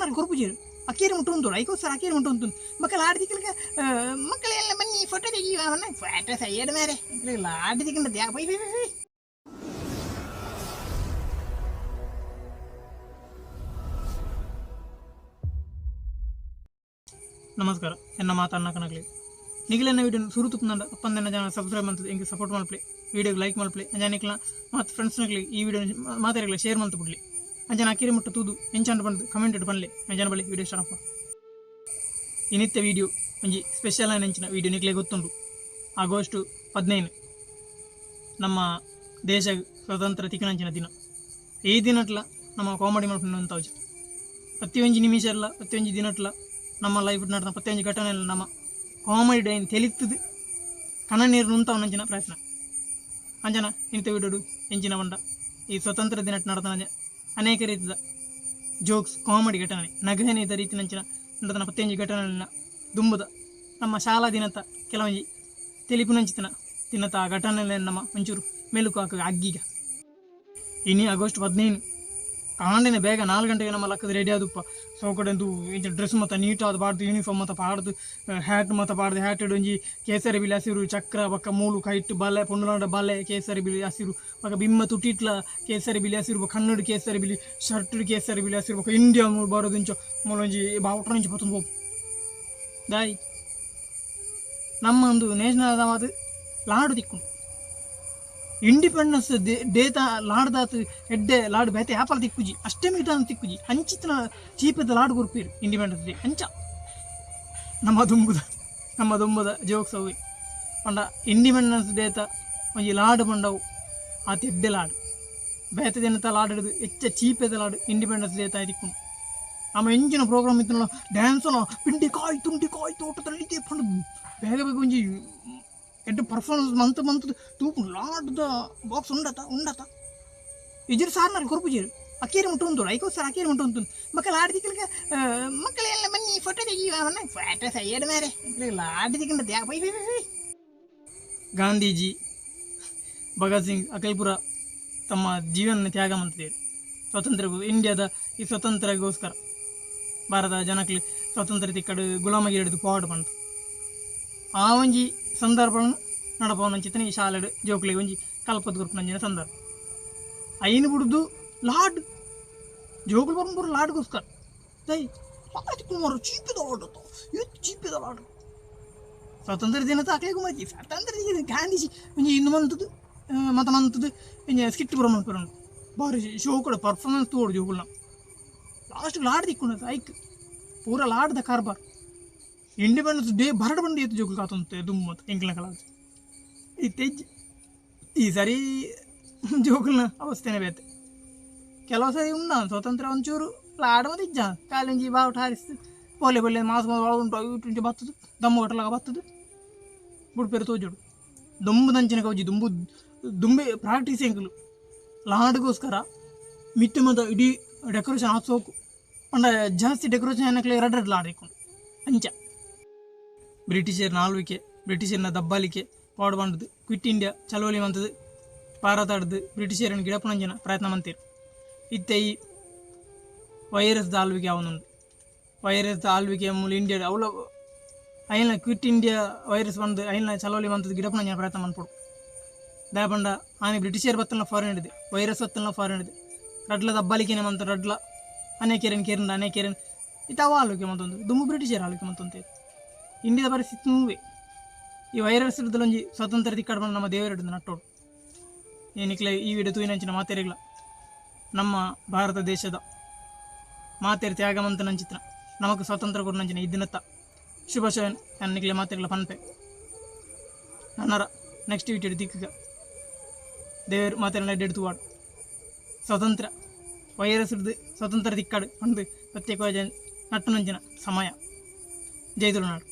ಸಾರ್ನಾರು ಕೊರ್ಪುಜೀರು ಅಕ್ಕೇರಿ ಮುಟ್ಟು ಐಕೋಸ್ಕರ ಅಕ್ಕೇರಿ ಮುಟ್ಟು ಮಕ್ಕಳು ಆಡ್ದಿಕ್ಕಲಿಗೆ ಮಕ್ಕಳೆಲ್ಲ ಬನ್ನಿ ಫೋಟೋ ತೆಗಿಯುವ ಅವನ್ನ ಫೋಟೋ ಸೈಯಡ್ ಮೇರೆ ಆಡ್ದಿಕ್ಕಂಡದ್ದು ಯಾ ಬೈ ಬೈ ಬೈ ಬೈ. ನಮಸ್ಕಾರ ಎನ್ನ ಮಾತನ್ನ ಕನಕಲಿ ನಿಗಲೆನ್ನ ವಿಡಿಯೋ ಸುರು ತುಪ್ಪಂದ ಅಪ್ಪಂದನ್ನ ಜನ ಸಬ್ಸ್ಕ್ರೈಬ್ ಮಾಡ್ತದೆ ಹೆಂಗೆ ಸಪೋರ್ಟ್ ಮಾಡ್ಲಿ ವಿಡಿಯೋಗೆ ಲೈಕ್ ಮಾಡ್ಲಿ ಅಂಜಾನಿಕ್ಲ ಮತ್ತು ಫ್ರೆಂಡ್ಸ್ನಕ್ಲಿ ಈ ವಿಡಿಯೋ ಮಾತಾಡಲಿ ಶೇರ್ ಮಾಡ್ತು ಬಿಡ್ಲಿ ಅಂಜನ ಅಕ್ಕಿರಿ ಮುಟ್ಟು ತೂದು ಎಂಚಾಂಡ್ ಬಂದು ಕಮೆಂಟ್ ಇಟ್ಟು ಬನ್ಲಿ ಅಂಜನ ಬಳಿ ವಿಡಿಯೋ ಸ್ಟಾರ್ಟ್ ಅಪ್ಪ ಇನ್ನಿತ್ಯ ವಿಡಿಯೋ ಒಂಜಿ ಸ್ಪೆಷಲ್ ನೆಂಚಿನ ವಿಡಿಯೋ ನಿಕ್ಲೆ ಗೊತ್ತುಂಟು ಆಗಸ್ಟ್ 15 ನಮ್ಮ ದೇಶ ಸ್ವತಂತ್ರ ತಿಕ್ಕನಂಚಿನ ದಿನ ಈ ದಿನಟ್ಲ ನಮ್ಮ ಕಾಮಿಡಿ ಮಾಡ್ಕೊಂಡು ಅಂತ ಪ್ರತಿಯೊಂದು ನಿಮಿಷ ಇಲ್ಲ ಪ್ರತಿಯೊಂದು ದಿನಟ್ಲ ನಮ್ಮ ಲೈಫ್ ನಡೆದ ಪ್ರತಿಯೊಂದು ಘಟನೆ ಎಲ್ಲ ನಮ್ಮ ಕಾಮಿಡಿ ಡೈನ್ ತೆಲಿತದೆ ಕಣ ನೀರು ನುಂತವನಂಚಿನ ಪ್ರಯತ್ನ ಅಂಜನ ಇಂಥ ವಿಡಿಯೋಡು ಎಂಚಿನ ಬಂಡ ಈ ಸ್ವತಂತ್ರ ದಿನ ನಡೆದ ಅನೇಕ ರೀತಿಯ ಜೋಕ್ಸ್ ಕಾಮಿಡಿ ಘಟನೆ ನಗಹನಿದ ರೀತಿ ನಂಚಿನ ನಡೆದ ಪ್ರತಿಯೊಂದು ಘಟನೆಗಳನ್ನ ದುಂಬದ ನಮ್ಮ ಶಾಲಾ ದಿನದ ಕೆಲವೊಂದು ತೆಲಿಪು ನಂಚಿತನ ದಿನದ ಆ ಘಟನೆಗಳನ್ನ ನಮ್ಮ ಒಂಚೂರು ಮೆಲುಕು ಹಾಕ ಅಗ್ಗಿಗ ಇನ್ನು ಆಗಸ್ಟ್ 15 ಕಾಂಡಿನ ಬೇಗ 4 ಗಂಟೆಗೆ ನಮ್ಮ ಲಕ್ಕದ ರೆಡಿ ಆದಪ್ಪ ಸೌಕಡೆಂದು ಇಂಚ ಡ್ರೆಸ್ ಮತ್ತು ನೀಟಾದ ಪಾಡ್ದು ಯೂನಿಫಾರ್ಮ್ ಮತ್ತು ಪಾಡ್ದು ಹ್ಯಾಟ್ ಮತ್ತು ಪಾಡ್ದು ಹ್ಯಾಟ್ ಒಂಜಿ ಕೇಸರಿ ಬಿಳಿ ಹಸಿರು ಚಕ್ರ ಬಕ್ಕ ಮೂಲು ಕೈಟ್ ಬಲೆ ಪುಂಡಲಾಂಡ ಬಲೆ ಕೇಸರಿ ಬಿಳಿ ಹಸಿರು ಬಕ್ಕ ಬಿಮ್ಮ ತುಟ್ಟಿಟ್ಲ ಕೇಸರಿ ಬಿಳಿ ಹಸಿರು ಕನ್ನಡ ಕೇಸರಿ ಬಿಳಿ ಶರ್ಟ್ ಕೇಸರಿ ಬಿಳಿ ಹಸಿರು ಬಕ್ಕ ಇಂಡಿಯಾ ಮೂರು ಬರೋದು ಇಂಚ ಮೂಲೊಂಜಿ ಬಾವುಟ್ರ ಇಂಚ ಪತ್ತೊಂದು ಹೋಗು ದಾಯಿ ನಮ್ಮ ಒಂದು ನೇಷನಲ್ ಅದು ಲಾಡು ತಿಕ್ಕೊಂಡು ಇಂಡಿಪೆಂಡೆನ್ಸ್ ಡೇತ ಲಾಡ್ದಾತು ಎಡ್ಡೆ ಲಾಡು ಬೇತೆ ಆಪಲ್ ತಿಕ್ಕುಜಿ ಅಷ್ಟೇ ಮೀಟರ್ ತಿಕ್ಕುಜಿ ಹಂಚಿನ ಚೀಪದ ಲಾಡು ಗುರುಪೀರು ಇಂಡಿಪೆಂಡೆನ್ಸ್ ಡೇ ಹಂಚ ನಮ್ಮ ದುಂಬದ ಜೋಕ್ಸ್ ಅವು ಪಂಡ ಇಂಡಿಪೆಂಡೆನ್ಸ್ ಡೇತ ಒಂಜಿ ಲಾಡು ಪಂಡವು ಆತ ಎಡ್ಡೆ ಲಾಡು ಬೇತೆ ದಿನತ ಲಾಡು ಹಿಡಿದು ಹೆಚ್ಚ ಚೀಪದ ಲಾಡು ಇಂಡಿಪೆಂಡೆನ್ಸ್ ಡೇತ ತಿಕ್ಕೊಂಡು ನಮ್ಮ ಎಂಜಿನ ಪ್ರೋಗ್ರಾಮ್ ಇತ್ತು ಡ್ಯಾನ್ಸಲ್ಲ ಪಿಂಡಿ ಕಾಯಿ ತುಂಡಿ ಕಾಯಿ ತೋಟದಲ್ಲಿ ಪಂಡ ಬೇಗ ಬೇಗ ಒಂಜಿ ಎಡ್ಡು ಪರ್ಫಾರ್ಮೆನ್ಸ್ ಮಂತ್ ತೂಪು ಲಾಡ್ದ ಬಾಕ್ಸ್ ಉಂಡತ ಇಜ್ರು ಸಾರ್ನಾರು ಕೊರ್ಪುಜೀರು ಅಕ್ಕೇರಿ ಮುಟ್ಟು ಐಕೋಸ್ಕರ ಅಕ್ಕೇರಿ ಮುಟ್ಟು ಮಕ್ಕಳು ಆಡ್ದಿಕ್ಕಲಿಗೆ ಮಕ್ಕಳೆಲ್ಲ ಬನ್ನಿ ಫೋಟೋ ತೆಗಿಯುವ ಅವನ್ನ ಫೋಟೋ ಸೈಯಡ್ ಮೇರೆ ಆಡ್ದಿಕ್ಕಂಡದ್ದು ಯಾ bye bye bye bye. Gandhiji Bhagat Singh ಅಕಲ್ಪುರ ತಮ್ಮ ಜೀವನ ತ್ಯಾಗ ಮಾಡ್ತಿದ್ದಾರೆ ಸ್ವಾತಂತ್ರ್ಯ ಇಂಡಿಯಾದ ಈ ಸ್ವಾತಂತ್ರ್ಯಕ್ಕೋಸ್ಕರ ಭಾರತ ಜನಕ್ಕೆ ಸ್ವಾತಂತ್ರ್ಯ ತಿಕ್ಕಡು ಗುಲಾಮಗಿರಿ ಹಿಡಿದು ಪಾಡು ಬಂತು ಆ ಒಂಜಿ ಸಂದರ್ಭವನ್ನು ನಡಪವನಂಚಿತನ ಈ ಶಾಲೆಡು ಜೋಕ್ಲಿಗೆ ಒಂಜಿ ಕಲ್ಪದ ಗ್ರೂಪ್ ನಂಜಿನ ಸಂದರ್ಭ ಐನು ಬಿಡುದು ಲಾಡ್ ಜೋಕ್ಲು ಬರ್ಬರು ಲಾಡ್ಗೋಸ್ಕರ ದೈ ಲಾಡ್ ಕುಮಾರು ಚೀಪಿದ ಲಾಡು ಎಷ್ಟು ಚೀಪಿದ ಲಾಡು ಸ್ವಾತಂತ್ರ್ಯ ದಿನದ ಅಕ್ಲಿಗೂ ಮರ್ಜಿ ಸ್ವಾತಂತ್ರ್ಯ ದಿನ ಗಾಂಧೀಜಿ ಒಂಜಿ ಇನ್ನು ಮಂತದ್ದು ಮತ್ತು ಮಂತದ್ದು ಇಂಜ ಸ್ಕಿಟ್ ಬರೋ ಮಾಡ್ಕೊಂಡು ಬಾರಿ ಶೋ ಕೂಡ ಪರ್ಫಾರ್ಮೆನ್ಸ್ ತೋಡು ಜೋಗುಲ್ನ ಲಾಸ್ಟ್ ಲಾಡ್ ತಿಕ್ಕೊಂಡ ಐಕ್ ಪೂರ ಲಾಡ್ದ ಕಾರ್ಬಾರ್ ಇಂಡಿಪೆಂಡೆನ್ಸ್ ಡೇ ಬರಡು ಬಂಡಿ ಎತ್ತು ಜೋಗುಲ್ ಕಾತಂತೆ ದುಮ್ಮತ್ ಎಂಕ್ಲ ಕಲ ಈ ತೆಜ್ ಈ ಸರಿ ಜೋಗುಲ್ನ ಅವಸ್ಥೆನೇ ಬೇತೆ ಕೆಲವು ಸರಿ ಉಂಡ ಸ್ವಾತಂತ್ರ್ಯ ಒಂಚೂರು ಲಾಡ್ ಮದಿಜ್ಜ ಕಾಲಂಜಿ ಬಾವುಟ ಹಾರಿಸ್ತು ಪೊಲೆ ಬೊಲ್ಲೆ ಮಾಸ ಒಳಗುಂಟು ಇಟ್ಟು ಬತ್ತದು ದಮ್ಮು ಗಟ್ಟಲಾಗ ಬತ್ತದು ಬುಡ್ಪೇರು ತೋಜೋಡು ದುಂಬು ದಂಚಿನ ಕೌಜಿ ದುಂಬೆ ಪ್ರಾಕ್ಟೀಸ್ ಎಂಕಲು ಲಾಡ್ಗೋಸ್ಕರ ಮಿಟ್ಟು ಮತ್ತು ಇಡೀ ಡೆಕೋರೇಷನ್ ಹಾಕ್ಸೋಕು ಪಂಡ ಜಾಸ್ತಿ ಡೆಕೋರೇಷನ್ ಏನಕ್ಕೆ ಎರಡು ಲಾಡ್ ಇಕ್ಕೊಂಡು ಅಂಚ ಬ್ರಿಟಿಷರ್ನ ಆಳ್ವಿಕೆ ಬ್ರಿಟಿಷರ್ನ ದಬ್ಬಾಲಿಕೆ ಪಾಡು ಬಂಡದು ಕ್ವಿಟ್ ಇಂಡಿಯಾ ಚಳವಳಿ ಮಂತದ್ದು ಭಾರತ ಆಡ್ದು ಬ್ರಿಟಿಷರನ್ನು ಗಿಡಪನಂಜನ ಪ್ರಯತ್ನ ಮಂತೀರು ಇತ್ತೆ ಈ ವೈರಸ್ದ ಆಳ್ವಿಕೆ ಅವನುಂಡು ವೈರಸ್ದ ಆಳ್ವಿಕೆ ಮೂಲ ಇಂಡಿಯಾ ಅವಳ ಐನ ಕ್ವಿಟ್ ಇಂಡಿಯಾ ವೈರಸ್ ಬಂದು ಐನ ಚಳವಳಿ ಮಂತದ್ದು ಗಿಡಪನಂಜನ ಪ್ರಯತ್ನ ಮಾಡ್ಕೊಡು ದಯಪಂಡ ಆನೆ ಬ್ರಿಟಿಷರ್ ಬತ್ತಲ್ನ ಫಾರಿನ್ ಹಿಡಿದೆ ವೈರಸ್ ಬತ್ತಲ್ನ ಫಾರಿನ್ ಹಿಡಿದೆ ರಡ್ಲ ದಬ್ಬಾಲಿಕೆನೆ ಮಂತ ರಡ್ಲ ಅನೇಕೆರನ್ ಕೇರನ್ ಅನೇಕೆರನ್ ಇತಾವ ಆಳ್ವಿಕೆ ಮಂತೊಂದು ದುಂಬು ಬ್ರಿಟಿಷರ್ ಆಳ್ವಿಕೆ ಮಂತೊಂತೆ ಇಂಡಿಯಾದ ಪರಿಸ್ಥಿತಿ ಮೂವೇ ಈ ವೈರಸ್ ಹಿಡಿದಲೊಂಜಿ ಸ್ವಾತಂತ್ರ್ಯ ತಿಕ್ಕಾಡು ಬಂದು ನಮ್ಮ ದೇವರು ಹಿಡಿದು ನಟ್ಟೋಡು ಏನಿಕ್ಲೆ ಈ ವಿಡಿಯೋ ತೂಯಿನಂಚಿನ ಮಾತೇರಿಗ್ಲ ನಮ್ಮ ಭಾರತ ದೇಶದ ಮಾತೇರಿ ತ್ಯಾಗ ಮಂತ ನಂಚಿತ್ರ ನಮಕ್ ಸ್ವಾತಂತ್ರ್ಯ ಕೊಡು ನಂಚಿನ ಈ ದಿನತ್ತ ಶುಭಾಶಯ ನಿಕ್ಲೆ ಮಾತೇರಿಗ್ಲ ಪನ್ಪೆ ನನ್ನರ ನೆಕ್ಸ್ಟ್ ವಿಡಿಯೋ ದಿಕ್ಕ ದೇವರು ಮಾತೇರಿನ ಎಡ್ಡು ತೂವಾಡು ಸ್ವಾತಂತ್ರ್ಯ ವೈರಸ್ ಹಿಡಿದು ಸ್ವಾತಂತ್ರ್ಯ ತಿಕ್ಕಾಡು ಒಂದು ಪ್ರತ್ಯೇಕವಾಗಿ ನಟ್ಟು ನಂಚಿನ ಸಮಯ ಜೈ ತುಳುನಾಡು.